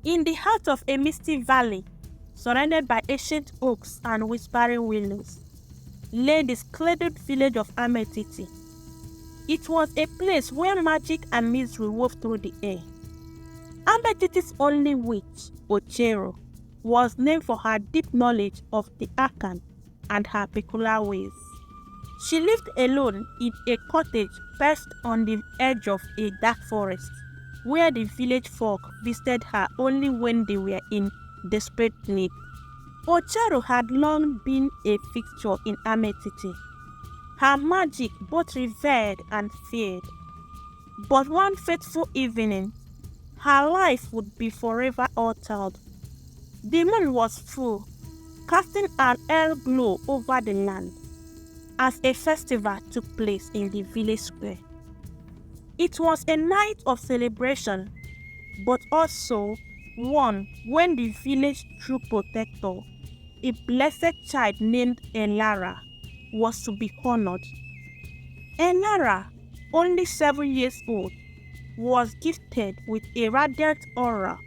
In the heart of a misty valley, surrounded by ancient oaks and whispering willows, lay the secluded village of Amethyst. It was a place where magic and mystery wove through the air. Amethyst's only witch, Ochero, was named for her deep knowledge of the arcane and her peculiar ways. She lived alone in a cottage perched on the edge of a dark forest, where the village folk visited her only when they were in desperate need. Ochero had long been a fixture in Amethyst, her magic both revered and feared. But one fateful evening, her life would be forever altered. The moon was full, casting an air glow over the land, as a festival took place in the village square. It was a night of celebration, but also one when the village true protector, a blessed child named Elara, was to be honored. Elara, only 7 years old, was gifted with a radiant aura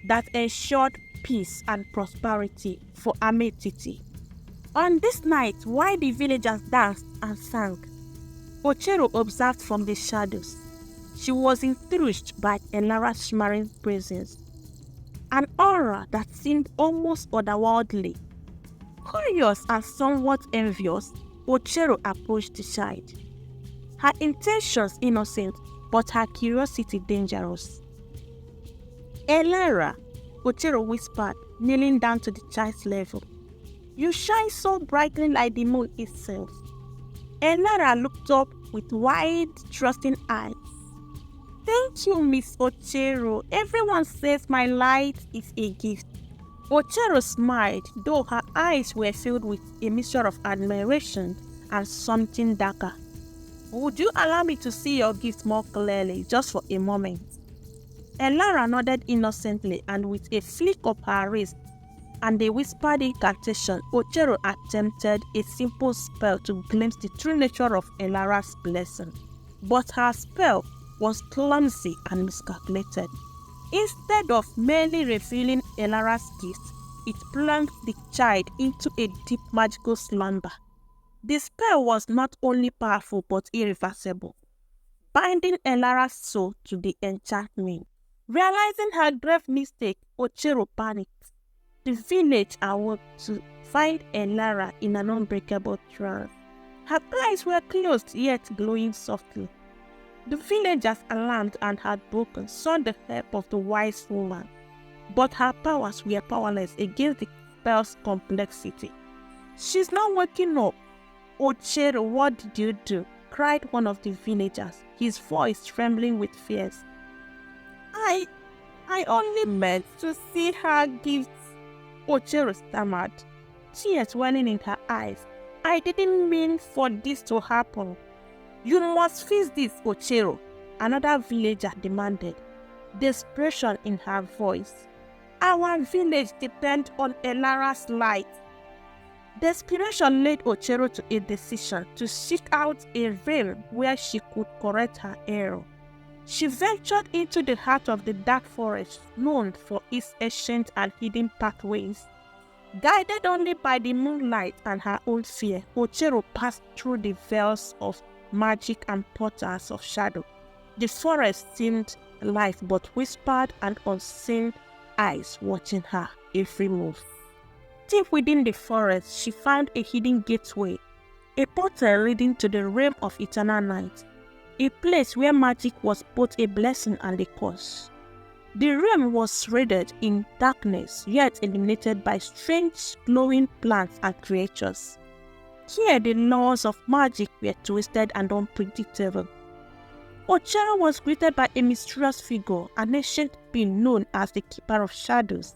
that ensured peace and prosperity for Amethyst. On this night, while the villagers danced and sang, Ochero observed from the shadows. She was enthused by Elara's shimmering presence, an aura that seemed almost otherworldly. Curious and somewhat envious, Ochero approached the child. Her intentions innocent, but her curiosity dangerous. Elara, Ochero whispered, kneeling down to the child's level. You shine so brightly like the moon itself. Elara looked up with wide, trusting eyes. Thank you, Miss Ochero. Everyone says my light is a gift. Ochero smiled, though her eyes were filled with a mixture of admiration and something darker. Would you allow me to see your gift more clearly, just for a moment? Elara nodded innocently, and with a flick of her wrist and a whispered incantation, Ochero attempted a simple spell to glimpse the true nature of Elara's blessing. But her spell was clumsy and miscalculated. Instead of merely revealing Elara's gift, it plunged the child into a deep magical slumber. The spell was not only powerful but irreversible, binding Elara's soul to the enchantment. Realizing her grave mistake, Ochero panicked. The village awoke to find Elara in an unbreakable trance. Her eyes were closed yet glowing softly. The villagers, alarmed and heartbroken, sought the help of the wise woman, but her powers were powerless against the spell's complexity. She's not waking up. Ochero, what did you do? Cried one of the villagers, his voice trembling with fears. I only meant to see her gifts, Ochero stammered, tears welling in her eyes. I didn't mean for this to happen. You must fix this, Ochero, another villager demanded, desperation in her voice. Our village depends on Elara's light. Desperation led Ochero to a decision to seek out a realm where she could correct her error. She ventured into the heart of the dark forest, known for its ancient and hidden pathways. Guided only by the moonlight and her own fear, Ochero passed through the veils of magic and portals of shadow. The forest seemed alive but whispered an unseen eyes watching her every move. Deep within the forest, she found a hidden gateway, a portal leading to the realm of eternal night, a place where magic was both a blessing and a curse. The realm was shrouded in darkness, yet illuminated by strange glowing plants and creatures. Here the laws of magic were twisted and unpredictable. Ochero was greeted by a mysterious figure, an ancient being known as the Keeper of Shadows.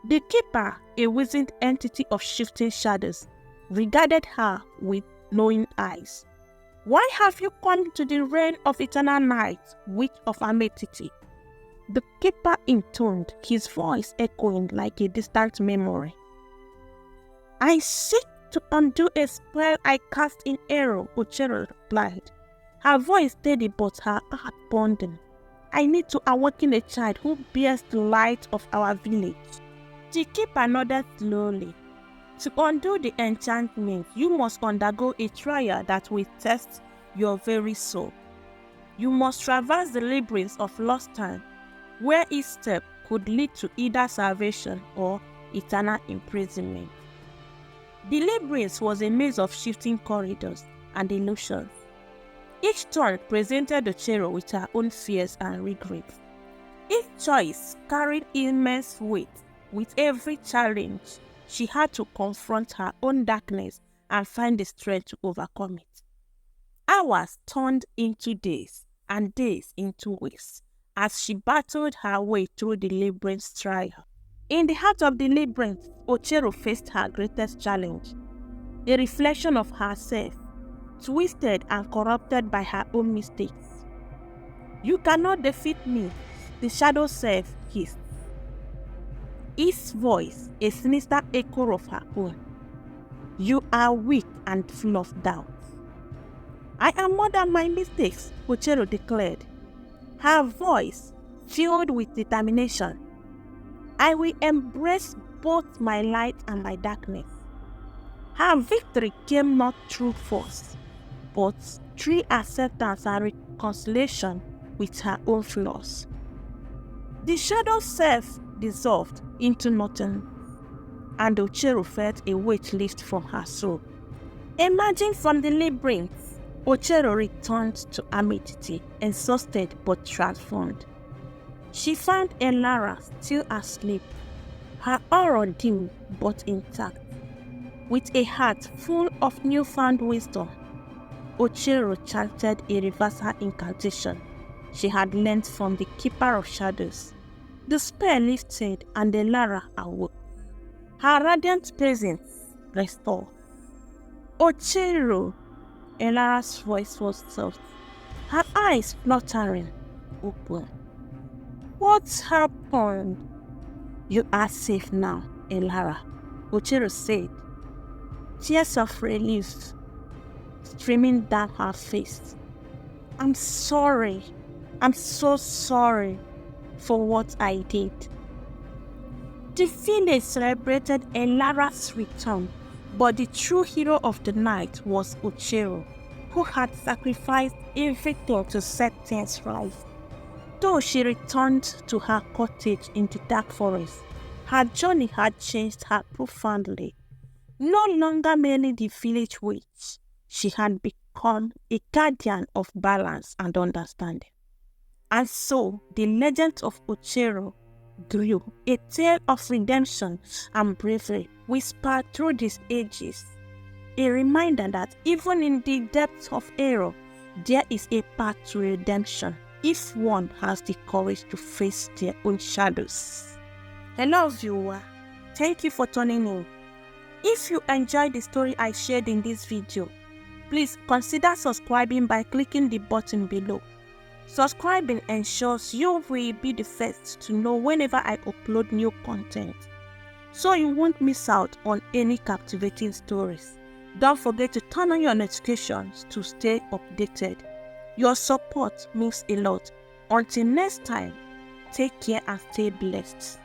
The Keeper, a wizened entity of shifting shadows, regarded her with knowing eyes. Why have you come to the reign of eternal night, witch of Amethyst? The Keeper intoned, his voice echoing like a distant memory. I seek to undo a spell I cast in error, Ochero replied, her voice steady but her heart pounding. I need to awaken a child who bears the light of our village. The keeper nodded slowly. To undo the enchantment, you must undergo a trial that will test your very soul. You must traverse the labyrinth of lost time, where each step could lead to either salvation or eternal imprisonment. The labyrinth was a maze of shifting corridors and illusions. Each turn presented Ochero with her own fears and regrets. Each choice carried immense weight. With every challenge, she had to confront her own darkness and find the strength to overcome it. Hours turned into days, and days into weeks, as she battled her way through the labyrinth's trial. In the heart of the labyrinth, Ochero faced her greatest challenge, a reflection of herself, twisted and corrupted by her own mistakes. "You cannot defeat me," the shadow self hissed, its voice a sinister echo of her own. "You are weak and full of doubt." "I am more than my mistakes," Ochero declared, her voice filled with determination. "I will embrace both my light and my darkness." Her victory came not through force, but through acceptance and reconciliation with her own flaws. The shadow self dissolved into nothing, and Ochero felt a weight lift from her soul. Emerging from the labyrinth, Ochero returned to Amity, exhausted but transformed. She found Elara still asleep, her aura dim but intact. With a heart full of newfound wisdom, Ochero chanted a reversal incantation she had learned from the Keeper of Shadows. The spell lifted and Elara awoke, her radiant presence restored. "Ochero!" Elara's voice was soft, her eyes fluttering open. "What happened?" "You are safe now, Elara," Ochero said, tears of relief streaming down her face. "I'm sorry. I'm so sorry for what I did." The village celebrated Elara's return, but the true hero of the night was Ochero, who had sacrificed everything to set things right. Though she returned to her cottage in the dark forest, her journey had changed her profoundly. No longer merely the village witch, she had become a guardian of balance and understanding. And so, the legend of Ochero grew, a tale of redemption and bravery whispered through these ages, a reminder that even in the depths of error, there is a path to redemption if one has the courage to face their own shadows. Hello viewer, thank you for tuning in. If you enjoyed the story I shared in this video, please consider subscribing by clicking the button below. Subscribing ensures you will be the first to know whenever I upload new content, so you won't miss out on any captivating stories. Don't forget to turn on your notifications to stay updated. Your support means a lot. Until next time, take care and stay blessed.